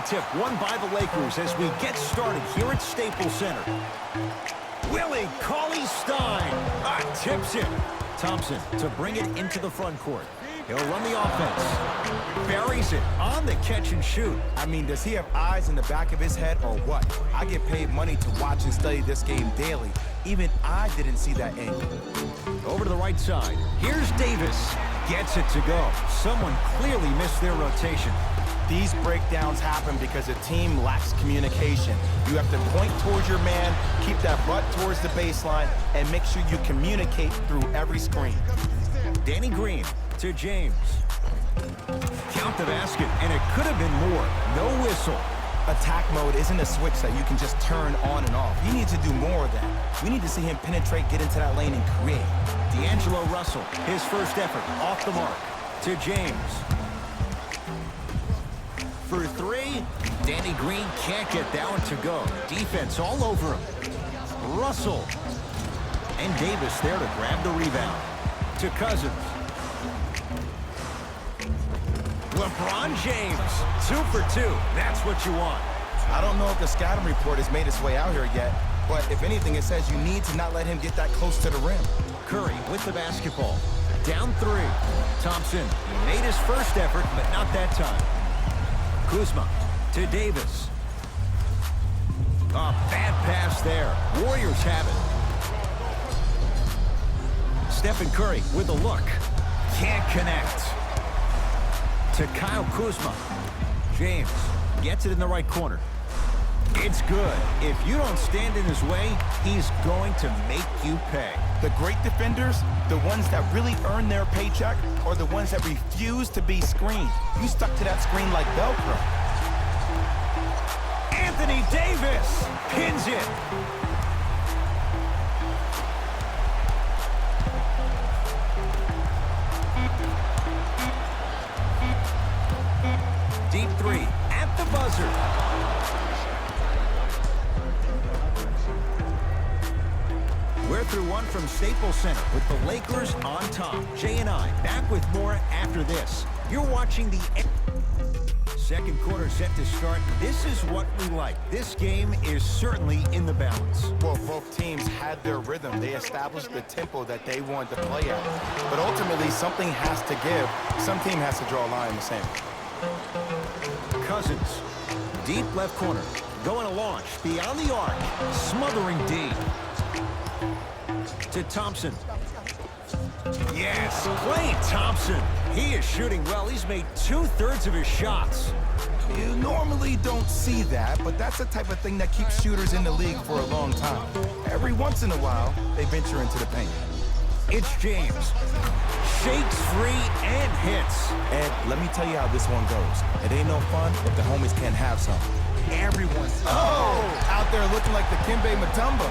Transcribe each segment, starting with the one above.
tip won by the Lakers as we get started here at Staples Center. Willie Cauley-Stein tips it. Thompson to bring it into the front court. He'll run the offense. Buries it on the catch and shoot. I mean, does he have eyes in the back of his head or what? I get paid money to watch and study this game daily. Even I didn't see that angle. Over to the right side. Here's Davis. Gets it to go. Someone clearly missed their rotation. These breakdowns happen because a team lacks communication. You have to point towards your man, keep that butt towards the baseline, and make sure you communicate through every screen. Danny Green to James. Count the basket, and it could have been more. No whistle. Attack mode isn't a switch that you can just turn on and off. You need to do more of that. We need to see him penetrate, get into that lane, and create. D'Angelo Russell, his first effort, off the mark. To James. For three, Danny Green can't get that one to go. Defense all over him. Russell. And Davis there to grab the rebound. To Cousins. LeBron James, 2 for 2. That's what you want. I don't know if the scouting report has made its way out here yet, but if anything, it says you need to not let him get that close to the rim. Curry with the basketball. Down 3. Thompson made his first effort, but not that time. Kuzma to Davis. A bad pass there. Warriors have it. Stephen Curry with a look. Can't connect. To Kyle Kuzma. James gets it in the right corner. It's good. If you don't stand in his way, he's going to make you pay. The great defenders, the ones that really earn their paycheck, or the ones that refuse to be screened. You stuck to that screen like Velcro. Anthony Davis pins it. Deep 3 at the buzzer. We're through one from Staples Center with the Lakers on top. Jay and I back with more after this. You're watching the second quarter set to start. This is what we like. This game is certainly in the balance. Well, both teams had their rhythm. They established the tempo that they wanted to play at. But ultimately, something has to give. Some team has to draw a line in the sand. Cousins, deep left corner, going to launch beyond the arc, smothering D. To Thompson. Yes, Klay Thompson. He is shooting well. He's made 2/3 of his shots. You normally don't see that, but that's the type of thing that keeps shooters in the league for a long time. Every once in a while, they venture into the paint. It's James. Shakes free and hits. And let me tell you how this one goes. It ain't no fun if the homies can't have some. Everyone's out there looking like the Kimbe Mutombo.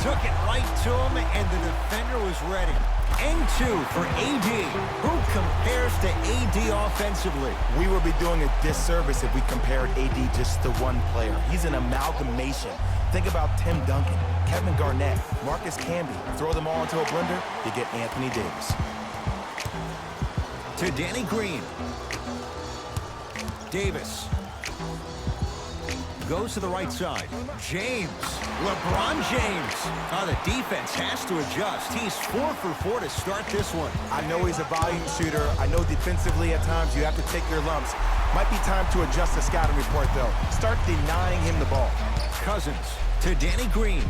Took it right to him, and the defender was ready. And 2 for AD. Who compares to AD offensively? We would be doing a disservice if we compared AD just to one player. He's an amalgamation. Think about Tim Duncan, Kevin Garnett, Marcus Camby. Throw them all into a blender, you get Anthony Davis. To Danny Green. Davis. Goes to the right side. James. LeBron James. The defense has to adjust. He's 4 for 4 to start this one. I know he's a volume shooter. I know defensively at times you have to take your lumps. Might be time to adjust the scouting report, though. Start denying him the ball. Cousins to Danny Green.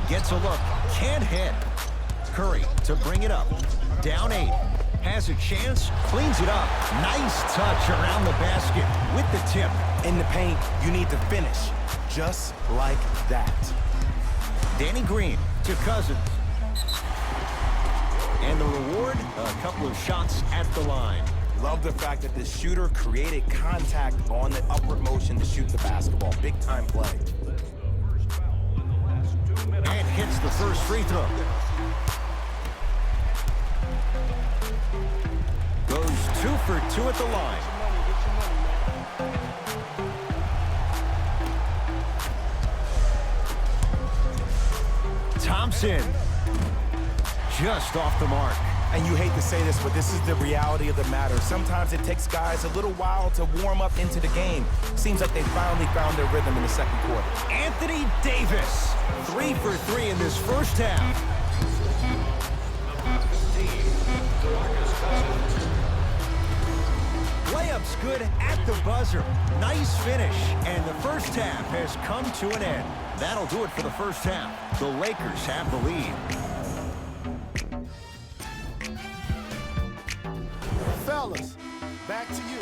Gets a look. Can't hit. Curry to bring it up. Down 8. Has a chance. Cleans it up. Nice touch around the basket with the tip. In the paint, you need to finish. Just like that. Danny Green to Cousins. And the reward, a couple of shots at the line. Love the fact that the shooter created contact on the upward motion to shoot the basketball. Big time play. And hits the first free throw. Goes 2 for 2 at the line. Thompson. Just off the mark. And you hate to say this, but this is the reality of the matter. Sometimes it takes guys a little while to warm up into the game. Seems like they finally found their rhythm in the second quarter. Anthony Davis, 3 for 3 in this first half. Layup's good at the buzzer. Nice finish, and the first half has come to an end. That'll do it for the first half. The Lakers have the lead. Fellas, back to you.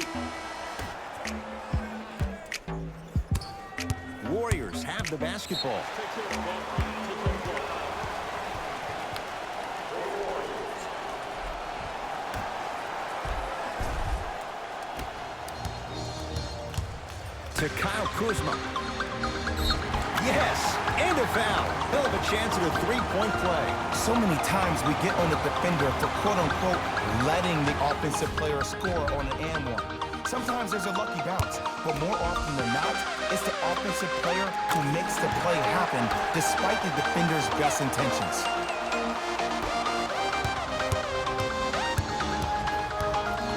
Warriors have the basketball. To Kyle Kuzma. Yes, and a foul. He'll have a chance at a three-point play. So many times we get on the defender for quote-unquote letting the offensive player score on an and one. Sometimes there's a lucky bounce, but more often than not, it's the offensive player who makes the play happen despite the defender's best intentions.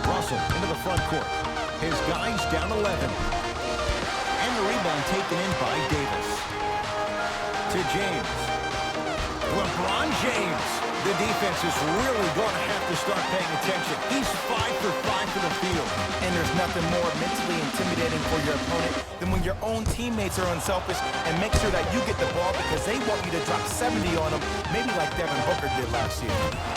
Russell into the front court. His guys down 11. And the rebound taken in by Davis. To James. LeBron James. The defense is really going to have to start paying attention. He's 5 for 5 for the field. And there's nothing more mentally intimidating for your opponent than when your own teammates are unselfish and make sure that you get the ball because they want you to drop 70 on them, maybe like Devin Booker did last year.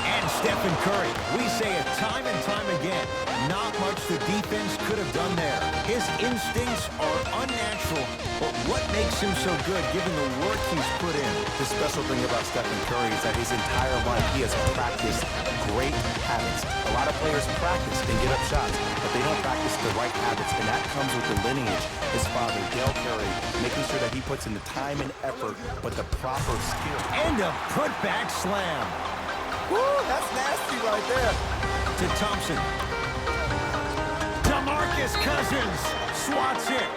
And Stephen Curry. We say it time and time again. Not much the defense could have done there. His instincts are unnatural, but what makes him so good given the work he's put in? The special thing about Stephen Curry is that his entire life he has practiced great habits. A lot of players practice and get up shots, but they don't practice the right habits, and that comes with the lineage. His father, Dale Curry, making sure that he puts in the time and effort, but the proper skill. And a putback slam. Woo, that's nasty right there. To Thompson. DeMarcus Cousins swats it.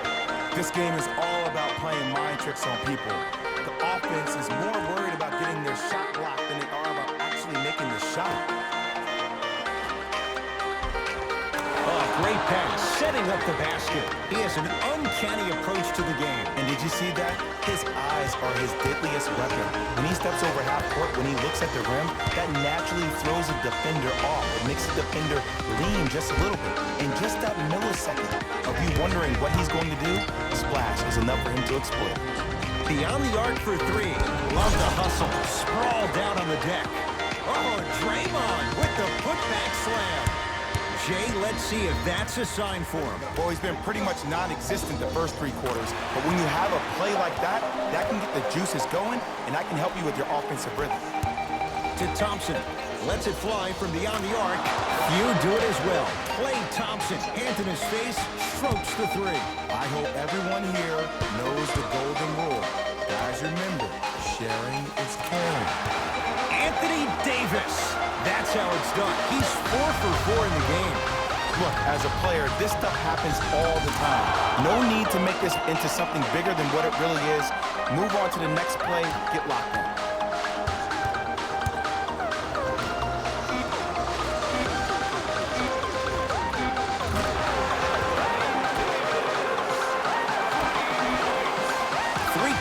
This game is all about playing mind tricks on people. The offense is more worried about getting their shot blocked than they are about actually making the shot. Oh, great pass, setting up the basket. He has an uncanny approach to the game. And did you see that? His eyes are his deadliest weapon. When he steps over half court, when he looks at the rim, that naturally throws a defender off. It makes the defender lean just a little bit. In just that millisecond of you wondering what he's going to do, splash is enough for him to exploit. Beyond the arc for three. Love the hustle. Sprawl down on the deck. Oh, Draymond with the putback slam. Jay, let's see if that's a sign for him. Well, he's been pretty much non-existent the first 3 quarters, but when you have a play like that, that can get the juices going, and that can help you with your offensive rhythm. To Thompson. Lets it fly from beyond the arc. Few do it as well. Klay Thompson, hand in his face, strokes the three. I hope everyone here knows the golden rule. Guys, remember, sharing is caring. Anthony Davis. That's how it's done. He's 4 for 4 in the game. Look, as a player, this stuff happens all the time. No need to make this into something bigger than what it really is. Move on to the next play, get locked in.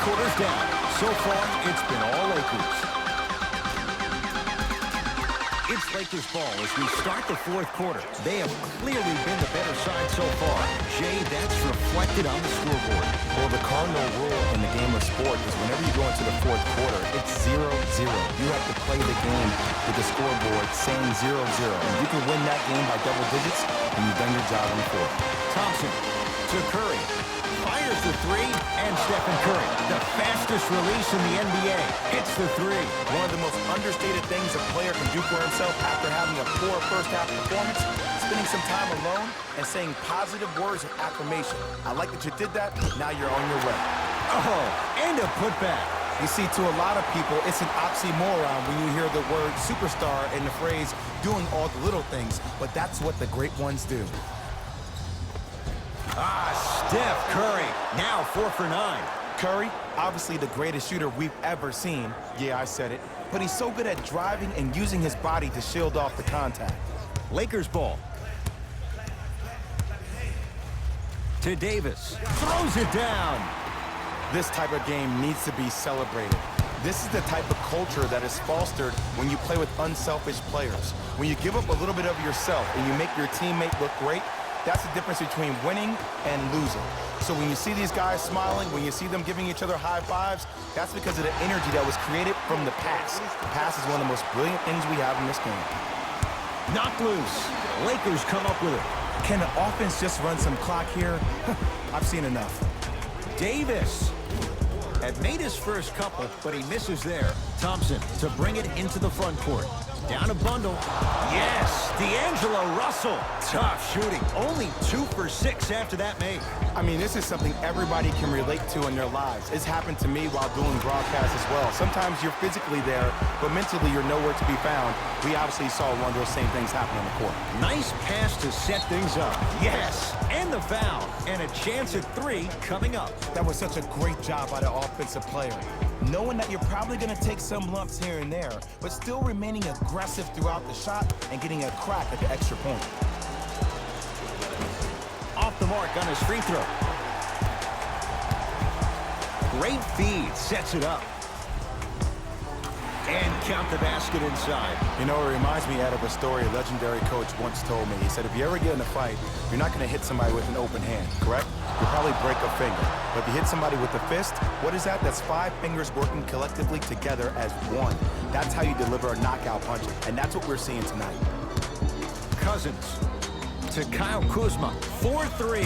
Quarters down. So far, it's been all Lakers. It's Lakers ball as we start the fourth quarter. They have clearly been the better side so far. Jay, that's reflected on the scoreboard. Well, the cardinal rule in the game of sport is whenever you go into the fourth quarter, it's 0-0. You have to play the game with the scoreboard saying 0-0. And you can win that game by double digits, and you've done your job on the court. Thompson to Curry. Fires the three, and Stephen Curry, the fastest release in the NBA, hits the three. One of the most understated things a player can do for himself after having a poor first-half performance, spending some time alone and saying positive words of affirmation. I like that you did that. Now you're on your way. Oh, and a putback. You see, to a lot of people, it's an oxymoron when you hear the word superstar and the phrase doing all the little things, but that's what the great ones do. Steph Curry, now 4 for 9. Curry, obviously the greatest shooter we've ever seen. Yeah, I said it. But he's so good at driving and using his body to shield off the contact. Lakers ball. To Davis. Throws it down. This type of game needs to be celebrated. This is the type of culture that is fostered when you play with unselfish players. When you give up a little bit of yourself and you make your teammate look great, that's the difference between winning and losing. So when you see these guys smiling, when you see them giving each other high fives, that's because of the energy that was created from the pass. The pass is one of the most brilliant things we have in this game. Knocked loose. Lakers come up with it. Can the offense just run some clock here? I've seen enough. Davis had made his first couple, but he misses there. Thompson to bring it into the front court. Down a bundle. Yes, D'Angelo Russell. Tough shooting. Only 2 for 6 after that make. I mean, this is something everybody can relate to in their lives. It's happened to me while doing broadcasts as well. Sometimes you're physically there, but mentally you're nowhere to be found. We obviously saw one of those same things happen on the court. Nice pass to set things up. Yes, and the foul. And a chance at 3 coming up. That was such a great job by the offensive player. Knowing that you're probably going to take some lumps here and there, but still remaining aggressive throughout the shot and getting a crack at the extra point. Off the mark on his free throw. Great feed, sets it up. And count the basket inside. You know, it reminds me of a story a legendary coach once told me. He said, if you ever get in a fight, you're not going to hit somebody with an open hand, correct? You'll probably break a finger. But if you hit somebody with a fist, what is that? That's 5 fingers working collectively together as one. That's how you deliver a knockout punch, and that's what we're seeing tonight. Cousins to Kyle Kuzma. 4-3.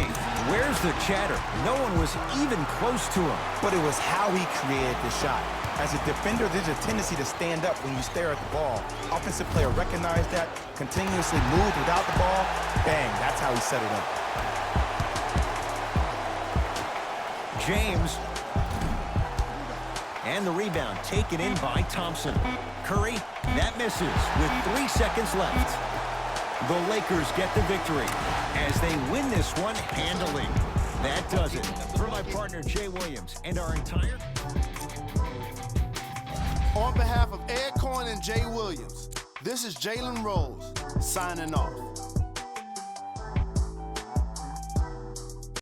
Where's the chatter? No one was even close to him. But it was how he created the shot. As a defender, there's a tendency to stand up when you stare at the ball. Offensive player recognized that, continuously moved without the ball. Bang, that's how he set it up. James. And the rebound taken in by Thompson. Curry, that misses with 3 seconds left. The Lakers get the victory as they win this one handily. That does it. For my partner, Jay Williams, and our entire... On behalf of Ed Cohen and Jay Williams, this is Jalen Rose signing off.